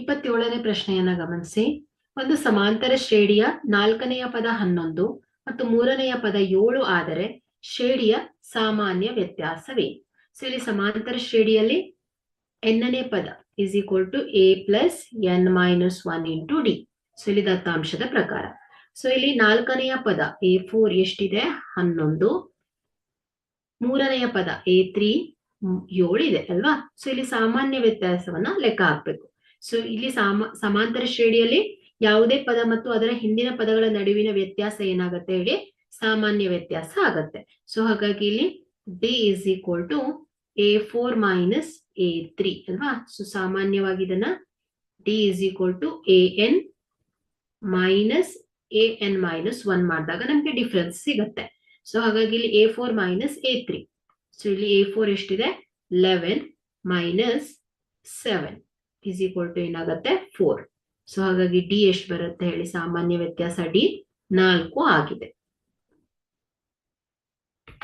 27ನೇ ಪ್ರಶ್ನೆಯನ್ನ ಗಮನಿಸಿ. ಒಂದು ಸಮಾಂತರ ಶ್ರೇಣಿಯ 4ನೆಯ ಪದ 11 ಮತ್ತು 3ನೆಯ ಪದ 7 ಆದರೆ ಶ್ರೇಣಿಯ ಸಾಮಾನ್ಯ ವ್ಯತ್ಯಾಸವೇ? ಸೊ ಇಲ್ಲಿ ಸಮಾಂತರ ಶ್ರೇಣಿಯಲ್ಲಿ nನೇ ಪದ is equal to a plus n minus 1 into d. So ಇಲ್ಲಿ ದತ್ತಾಂಶದ ಪ್ರಕಾರ. ಸೊ ಇಲ್ಲಿ 4ನೆಯ ಪದ a4 ಎಷ್ಟಿದೆ? 11. 3ನೆಯ ಪದ a3 7 ಇದೆ ಅಲ್ವಾ? ಸೊ ಇಲ್ಲಿ ಸಾಮಾನ್ಯ ವ್ಯತ್ಯಾಸವನ್ನ ಲೆಕ್ಕ ಹಾಕ್ಬೇಕು. ಸೊ ಇಲ್ಲಿ ಸಮಾಂತರ ಶ್ರೇಣಿಯಲ್ಲಿ ಯಾವುದೇ ಪದ ಮತ್ತು ಅದರ ಹಿಂದಿನ ಪದಗಳ ನಡುವಿನ ವ್ಯತ್ಯಾಸ ಏನಾಗುತ್ತೆ ಹೇಳಿ? ಸಾಮಾನ್ಯ ವ್ಯತ್ಯಾಸ ಆಗತ್ತೆ. ಸೊ ಹಾಗಾಗಿ ಇಲ್ಲಿ d is equal to a4 minus a3 ಅಲ್ವಾ? ಸೊ ಸಾಮಾನ್ಯವಾಗಿ ಇದನ್ನ d is equal to an minus 1 ಮಾಡಿದಾಗ ನಮ್ಗೆ ಡಿಫರೆನ್ಸ್ ಸಿಗುತ್ತೆ. ಸೊ ಹಾಗಾಗಿ ಇಲ್ಲಿ a4 minus a3. ಸೊ ಇಲ್ಲಿ a4 ಎಷ್ಟಿದೆ? 11 minus 7 is equal to ಏನಾಗುತ್ತೆ? 4. ಸೊ ಹಾಗಾಗಿ ಡಿ ಎಷ್ಟು ಬರುತ್ತೆ ಹೇಳಿ? ಸಾಮಾನ್ಯ ವ್ಯತ್ಯಾಸ ಡಿ 4 ಆಗಿದೆ.